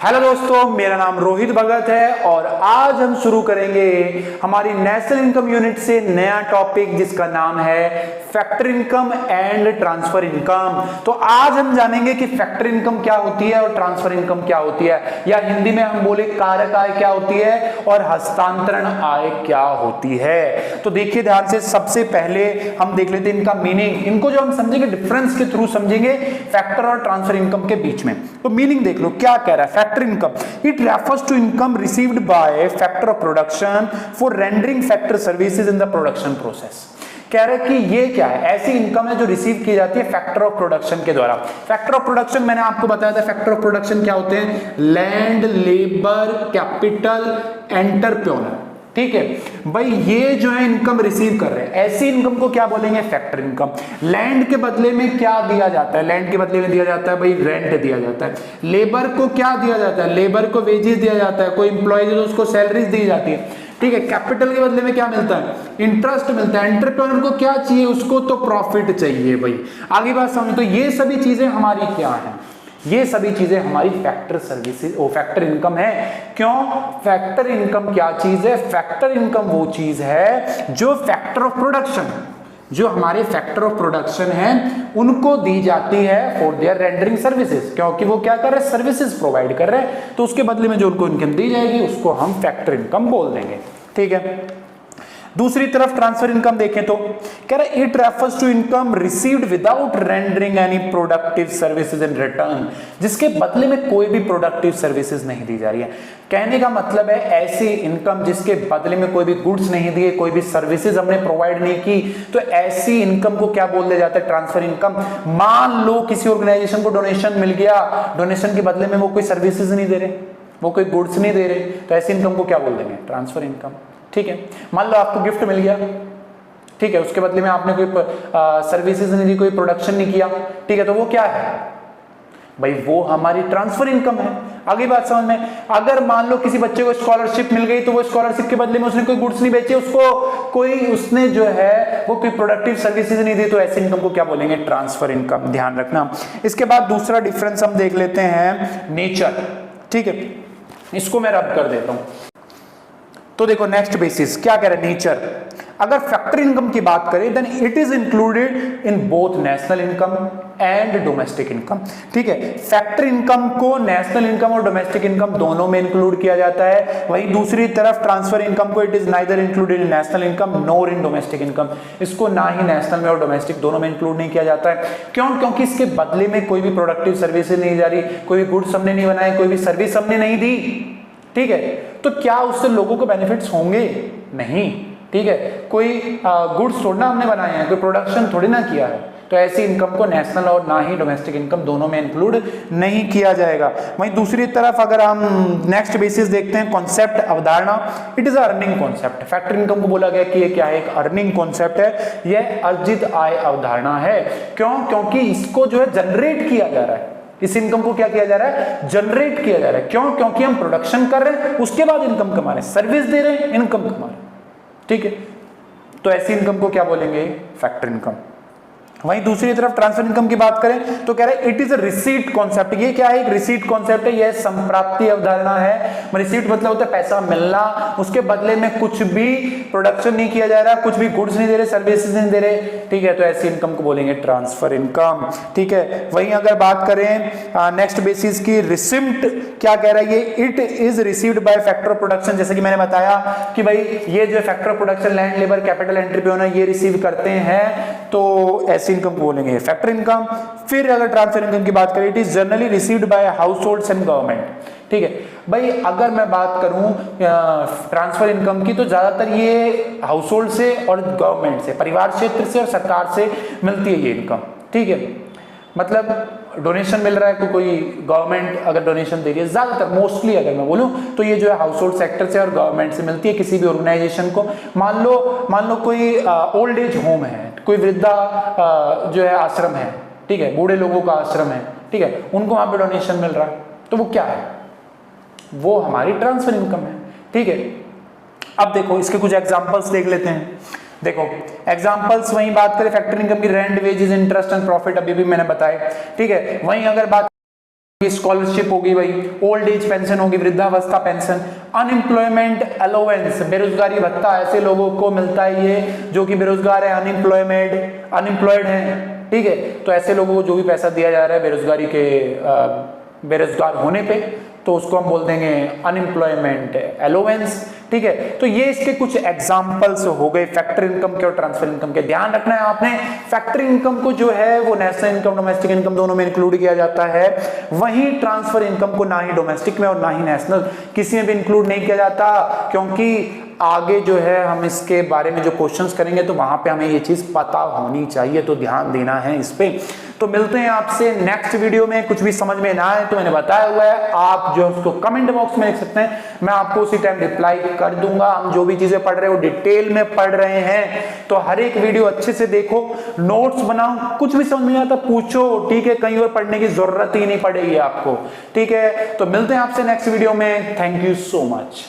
Hello दोस्तों, मेरा नाम रोहित भगत है और आज हम शुरू करेंगे हमारी नेशनल इनकम यूनिट से नया टॉपिक जिसका नाम है factor income and transfer income. तो आज हम जानेंगे कि फैक्टर इनकम क्या होती है और ट्रांसफर इनकम क्या होती है, या हिंदी में हम बोले कारक आय क्या होती है और हस्तांतरण आय क्या होती है। तो देखिए ध्यान से, सबसे पहले हम देख लेते हैं इनका मीनिंग। इनको जो हम समझेंगे डिफरेंस के थ्रू समझेंगे फैक्टर और ट्रांसफर इनकम के बीच में। तो मीनिंग देख लो क्या कह रहा है। Factor income, it refers to income received by factor of production for rendering factor services in the production process. कह रहे कि ये क्या है, ऐसी इनकम है जो रिसीव की जाती है फैक्टर ऑफ प्रोडक्शन के द्वारा। फैक्टर ऑफ प्रोडक्शन मैंने आपको बताया था, फैक्टर ऑफ प्रोडक्शन क्या होते हैं? Land, labour, capital, entrepreneur. ठीक है भाई, ये जो है इनकम रिसीव कर रहे हैं, ऐसी इनकम को क्या बोलेंगे? Factor income. लैंड के बदले में क्या दिया जाता है? लैंड के बदले में दिया जाता है भाई रेंट दिया जाता है। लेबर को क्या दिया जाता है? लेबर को वेजेस दिया जाता है। कोई इंप्लॉइज है तो उसको सैलरीज दी जाती है। ठीक है, कैपिटल के बदले में क्या मिलता है? इंटरेस्ट मिलता है। एंटरप्रेन्योर को क्या चाहिए? उसको तो प्रॉफिट चाहिए भाई। आगे बात समझो। तो ये सभी चीजें हमारी क्या है? ये सभी चीजें हमारी फैक्टर सर्विसेज और फैक्टर इनकम है। क्यों? फैक्टर इनकम क्या चीज है? फैक्टर इनकम वो चीज है जो फैक्टर ऑफ प्रोडक्शन, जो हमारे फैक्टर ऑफ प्रोडक्शन है उनको दी जाती है फॉर देयर रेंडरिंग सर्विसेज। क्योंकि वो क्या कर रहे हैं? सर्विसेज प्रोवाइड कर रहे हैं, तो उसके बदले में जो उनको इनकम दी जाएगी उसको हम फैक्टर इनकम बोल देंगे। ठीक है। दूसरी तरफ ट्रांसफर इनकम देखें तो कह रहा है it refers to income received without rendering any productive services in return, जिसके बदले में कोई भी प्रोडक्टिव सर्विसेज नहीं दी जा रही है। कहने का मतलब है ऐसी इनकम जिसके बदले में कोई भी गुड्स नहीं दिए, कोई भी सर्विसेज हमने प्रोवाइड नहीं की, तो ऐसी इनकम को क्या बोल दिया जाता है? Transfer income. मान लो किसी ऑर्गेनाइजेशन को डोनेशन मिल गया, डोनेशन के बदले में वो कोई सर्विसेज नहीं दे रहे, वो कोई गुड्स नहीं दे रहे, तो ऐसी इनकम को क्या बोल देंगे? Transfer income. ठीक है। मान लो आपको गिफ्ट मिल गया, ठीक है, उसके बदले में आपने कोई सर्विसेज नहीं दी, कोई प्रोडक्शन नहीं किया, ठीक है, तो वो क्या है भाई? वो हमारी ट्रांसफर इनकम है। आगे बात समझ में। अगर मान लो किसी बच्चे को स्कॉलरशिप मिल गई, तो वो स्कॉलरशिप के बदले में उसने कोई गुड्स नहीं बेचे, उसने जो है वो कोई प्रोडक्टिव सर्विसेज नहीं दी, तो ऐसी इनकम को क्या बोलेंगे? Transfer income. ध्यान रखना। इसके बाद दूसरा डिफरेंस हम देख लेते हैं, नेचर। ठीक है, इसको मैं रब कर देता हूं। तो देखो नेक्स्ट बेसिस क्या कह रहे हैं? नेचर। अगर फैक्टर इनकम की बात करें then it is included in both national income and domestic income. ठीक है, फैक्टर इनकम को नेशनल इनकम और डोमेस्टिक इनकम दोनों में इंक्लूड किया जाता है। वहीं दूसरी तरफ ट्रांसफर इनकम को it is neither included in national income nor in domestic income. इसको ना ही नेशनल में और डोमेस्टिक दोनों में इंक्लूड नहीं किया जाता है। क्यों? क्योंकि इसके बदले में कोई भी प्रोडक्टिव सर्विसेज नहीं जा रही, कोई भी गुड्स हमने नहीं बनाए, कोई भी सर्विस हमने नहीं दी। ठीक है, तो क्या उससे लोगों को बेनिफिट्स होंगे? नहीं। ठीक है, कोई गुड्स थोड़ा ना हमने बनाए हैं, कोई प्रोडक्शन थोड़ी ना किया है, तो ऐसी इनकम को नेशनल और ना ही डोमेस्टिक इनकम दोनों में इंक्लूड नहीं किया जाएगा। वहीं दूसरी तरफ अगर हम नेक्स्ट बेसिस देखते हैं, कॉन्सेप्ट, अवधारणा, it is earning concept. Factor income को बोला गया कि ये क्या है? एक अर्निंग कॉन्सेप्ट है, यह अर्जित आय अवधारणा है। क्यों? क्योंकि इसको जो है जनरेट किया जा रहा है। इस इनकम को क्या किया जा रहा है? जनरेट किया जा रहा है। क्यों? क्योंकि हम प्रोडक्शन कर रहे हैं, उसके बाद इनकम कमा रहे हैं, सर्विस दे रहे हैं, इनकम कमा रहे हैं। ठीक है, तो ऐसी इनकम को क्या बोलेंगे? Factor income. वहीं दूसरी तरफ ट्रांसफर इनकम की बात करें तो कह रहे हैं it is a receipt concept. ये क्या है? एक रिसीट कॉन्सेप्ट है, यह संप्राप्ति अवधारणा है। रिसीट मतलब होता है पैसा मिलना, उसके बदले में कुछ भी प्रोडक्शन नहीं किया जा रहा, कुछ भी गुड्स नहीं दे रहे, सर्विसेज नहीं दे रहे। ठीक है, तो ऐसी इनकम को बोलेंगे ट्रांसफर इनकम। ठीक है, वहीं अगर बात करें नेक्स्ट बेसिस की, रिसिप्ट क्या कह रहा है? ये it is received by factor of production. जैसे कि मैंने बताया कि भाई ये जो factor of production land, labour, capital, entrepreneur ये रिसीव करते हैं, तो ऐसी इनकम बोलेंगे फैक्टर इनकम। फिर अगर ट्रांसफर इनकम की बात करें, it is generally received by house holds and government. ठीक है भाई, अगर मैं बात करूं ट्रांसफर इनकम की, तो ज्यादातर ये हाउस होल्ड से और गवर्नमेंट से, परिवार क्षेत्र से और सरकार से मिलती है ये इनकम। ठीक है, मतलब डोनेशन मिल रहा है, कोई गवर्नमेंट अगर डोनेशन दे रही है, ज्यादातर मोस्टली अगर मैं बोलूं तो ये जो है हाउस होल्ड सेक्टर से और गवर्नमेंट से मिलती है किसी भी ऑर्गेनाइजेशन को। मान लो कोई ओल्ड एज होम है, कोई वृद्धा जो है आश्रम है, ठीक है, बूढ़े लोगों का आश्रम है, ठीक है, उनको वहां पे डोनेशन मिल रहा है, तो वो क्या है? वो हमारी ट्रांसफर इनकम है। ठीक है, अब देखो इसके कुछ एग्जांपल्स देख लेते हैं। देखो एग्जांपल्स, वहीं बात करें फैक्टर इनकम की, rent, wages, interest and profit अभी भी मैंने बताया। ठीक है, वहीं अगर बात स्कॉलरशिप होगी भाई, ओल्ड एज पेंशन होगी, वृद्धावस्था पेंशन, अनएम्प्लॉयमेंट अलाउंस बेरोजगारी भत्ता ऐसे लोगों को मिलता है ये जो कि बेरोजगार है, अनएम्प्लॉयड है, ठीक है। तो ऐसे लोगों को जो भी पैसा दिया जा रहा है बेरोजगारी के बेरोजगार होने पे, तो उसको हम बोल देंगे अनएम्प्लॉयमेंट अलाउंस, ठीक है। तो ये इसके कुछ एग्जांपल्स हो गए फैक्टर इनकम के और ट्रांसफर इनकम के। ध्यान रखना है आपने, फैक्टर इनकम को जो है वो नेशनल इनकम डोमेस्टिक इनकम दोनों में इंक्लूड किया जाता है, वहीं ट्रांसफर इनकम को ना ही डोमेस्टिक में और ना ही नेशनल किसी में भी इंक्लूड नहीं किया जाता, क्योंकि आगे जो है हम इसके बारे में जो क्वेश्चंस करेंगे तो वहां पे हमें ये चीज पता होनी चाहिए, तो ध्यान देना है इस पे। तो मिलते हैं आपसे नेक्स्ट वीडियो में। कुछ भी समझ में ना आए तो मैंने बताया हुआ है, आप जो उसको कमेंट बॉक्स में लिख सकते हैं, मैं आपको उसी टाइम रिप्लाई कर दूंगा। हम जो भी चीजें पढ़ रहे हो डिटेल में पढ़ रहे हैं, तो हर एक वीडियो अच्छे से देखो, नोट्स बनाओ, कुछ भी समझ में आता पूछो, ठीक है, कहीं और पढ़ने की जरूरत ही नहीं पड़ेगी आपको, ठीक है। तो मिलते हैं आपसे नेक्स्ट वीडियो में। Thank you so much.